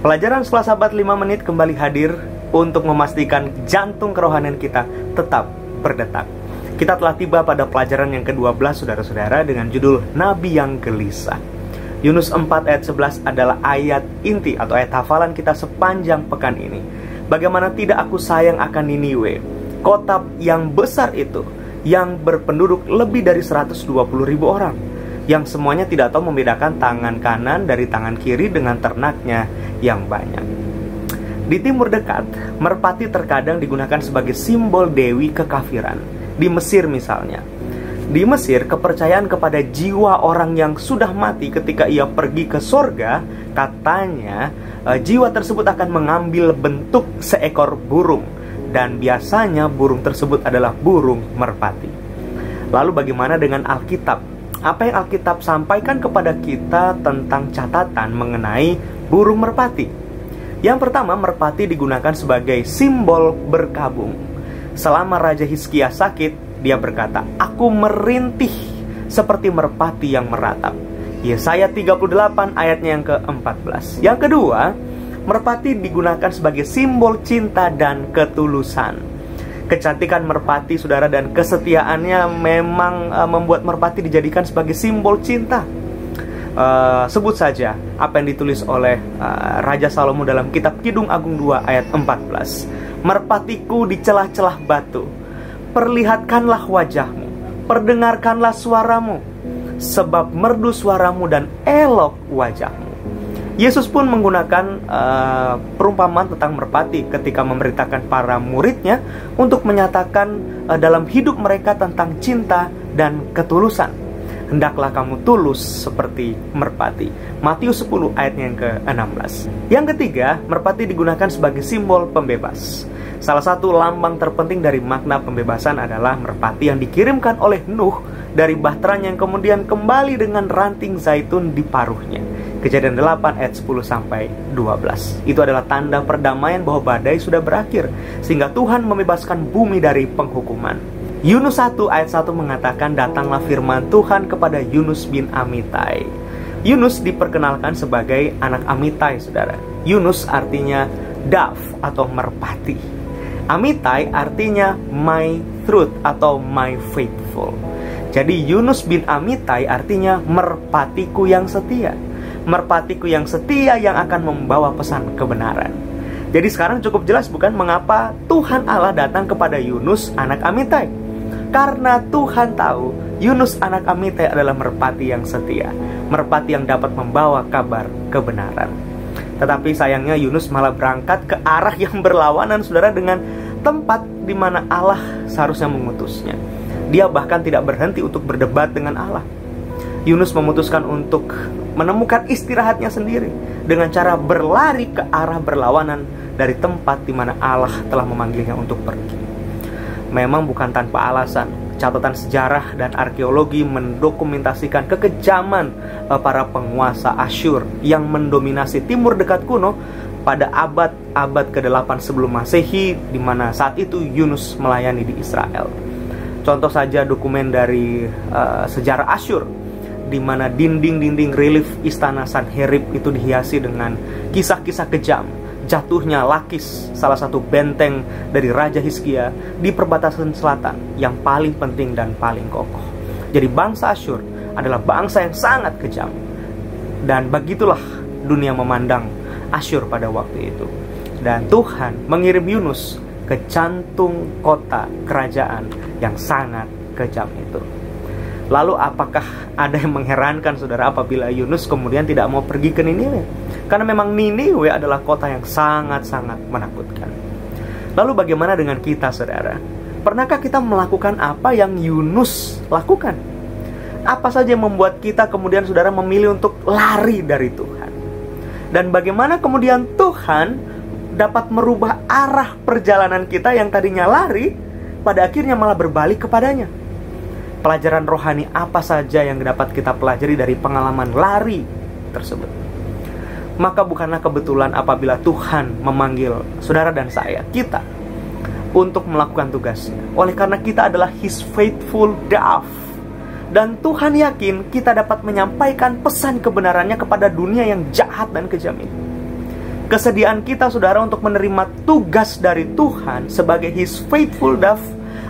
Pelajaran setelah sahabat 5 menit kembali hadir untuk memastikan jantung kerohanian kita tetap berdetak. Kita telah tiba pada pelajaran yang ke-12 saudara-saudara dengan judul Nabi yang Gelisah. Yunus 4 ayat 11 adalah ayat inti atau ayat hafalan kita sepanjang pekan ini. Bagaimana tidak aku sayang akan Niniwe, kota yang besar itu, yang berpenduduk lebih dari 120.000 orang, yang semuanya tidak tahu membedakan tangan kanan dari tangan kiri dengan ternaknya yang banyak. Di timur dekat, merpati terkadang digunakan sebagai simbol dewi kekafiran. Di Mesir misalnya. Di Mesir, kepercayaan kepada jiwa orang yang sudah mati ketika ia pergi ke sorga, katanya jiwa tersebut akan mengambil bentuk seekor burung. Dan biasanya burung tersebut adalah burung merpati. Lalu bagaimana dengan Alkitab? Apa yang Alkitab sampaikan kepada kita tentang catatan mengenai burung merpati? Yang pertama, merpati digunakan sebagai simbol berkabung. Selama Raja Hizkia sakit, dia berkata, "Aku merintih seperti merpati yang meratap." Yesaya 38 ayatnya yang ke-14. Yang kedua, merpati digunakan sebagai simbol cinta dan ketulusan. Kecantikan merpati, saudara, dan kesetiaannya memang membuat merpati dijadikan sebagai simbol cinta. Sebut saja apa yang ditulis oleh Raja Salomo dalam kitab Kidung Agung 2 ayat 14. "Merpatiku di celah-celah batu, perlihatkanlah wajahmu, perdengarkanlah suaramu, sebab merdu suaramu dan elok wajahmu." Yesus pun menggunakan perumpamaan tentang merpati ketika memberitakan para muridnya untuk menyatakan dalam hidup mereka tentang cinta dan ketulusan. "Hendaklah kamu tulus seperti merpati." Matius 10 ayatnya yang ke-16. Yang ketiga, merpati digunakan sebagai simbol pembebas. Salah satu lambang terpenting dari makna pembebasan adalah merpati yang dikirimkan oleh Nuh dari bahteranya yang kemudian kembali dengan ranting zaitun di paruhnya. Kejadian 8 ayat 10-12. Itu adalah tanda perdamaian bahwa badai sudah berakhir, sehingga Tuhan membebaskan bumi dari penghukuman. Yunus 1 ayat 1 mengatakan, "Datanglah firman Tuhan kepada Yunus bin Amitai." Yunus diperkenalkan sebagai anak Amitai, saudara. Yunus artinya dove atau merpati. Amitai artinya my truth atau my faithful. Jadi Yunus bin Amitai artinya merpatiku yang setia. Merpatiku yang setia yang akan membawa pesan kebenaran. Jadi sekarang cukup jelas bukan mengapa Tuhan Allah datang kepada Yunus anak Amitai? Karena Tuhan tahu Yunus anak Amitai adalah merpati yang setia, merpati yang dapat membawa kabar kebenaran. Tetapi sayangnya Yunus malah berangkat ke arah yang berlawanan, saudara, dengan tempat di mana Allah seharusnya mengutusnya. Dia bahkan tidak berhenti untuk berdebat dengan Allah. Yunus memutuskan untuk menemukan istirahatnya sendiri dengan cara berlari ke arah berlawanan dari tempat di mana Allah telah memanggilnya untuk pergi. Memang bukan tanpa alasan, catatan sejarah dan arkeologi mendokumentasikan kekejaman para penguasa Asyur yang mendominasi timur dekat kuno pada abad ke-8 sebelum Masehi, di mana saat itu Yunus melayani di Israel. Contoh saja dokumen dari sejarah Asyur, di mana dinding-dinding relief istana Sanherib itu dihiasi dengan kisah-kisah kejam. Jatuhnya Lakis, salah satu benteng dari Raja Hizkia di perbatasan selatan yang paling penting dan paling kokoh. Jadi bangsa Asyur adalah bangsa yang sangat kejam. Dan begitulah dunia memandang Asyur pada waktu itu. Dan Tuhan mengirim Yunus ke jantung kota kerajaan yang sangat kejam itu. Lalu apakah ada yang mengherankan, saudara, apabila Yunus kemudian tidak mau pergi ke Niniwe? Karena memang Niniwe adalah kota yang sangat-sangat menakutkan. Lalu bagaimana dengan kita, saudara? Pernahkah kita melakukan apa yang Yunus lakukan? Apa saja yang membuat kita kemudian, saudara, memilih untuk lari dari Tuhan? Dan bagaimana kemudian Tuhan dapat merubah arah perjalanan kita yang tadinya lari, pada akhirnya malah berbalik kepadanya? Pelajaran rohani apa saja yang dapat kita pelajari dari pengalaman lari tersebut? Maka bukanlah kebetulan apabila Tuhan memanggil saudara dan saya, kita, untuk melakukan tugasnya. Oleh karena kita adalah His faithful dove. Dan Tuhan yakin kita dapat menyampaikan pesan kebenarannya kepada dunia yang jahat dan kejam ini. Kesediaan kita, saudara, untuk menerima tugas dari Tuhan sebagai His faithful dove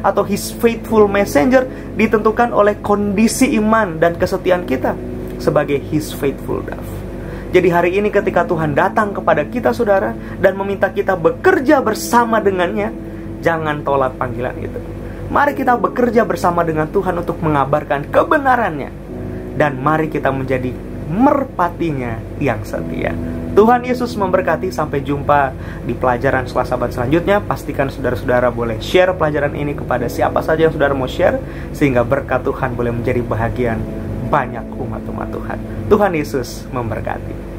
atau His faithful messenger ditentukan oleh kondisi iman dan kesetiaan kita sebagai His faithful dove. Jadi hari ini ketika Tuhan datang kepada kita, saudara, dan meminta kita bekerja bersama dengannya, jangan tolak panggilan itu. Mari kita bekerja bersama dengan Tuhan untuk mengabarkan kebenarannya. Dan mari kita menjadi merpatinya yang setia. Tuhan Yesus memberkati. Sampai jumpa di pelajaran Selasa-Sabat selanjutnya. Pastikan saudara-saudara boleh share pelajaran ini kepada siapa saja yang saudara mau share, sehingga berkat Tuhan boleh menjadi bahagian banyak umat-umat Tuhan. Tuhan Yesus memberkati.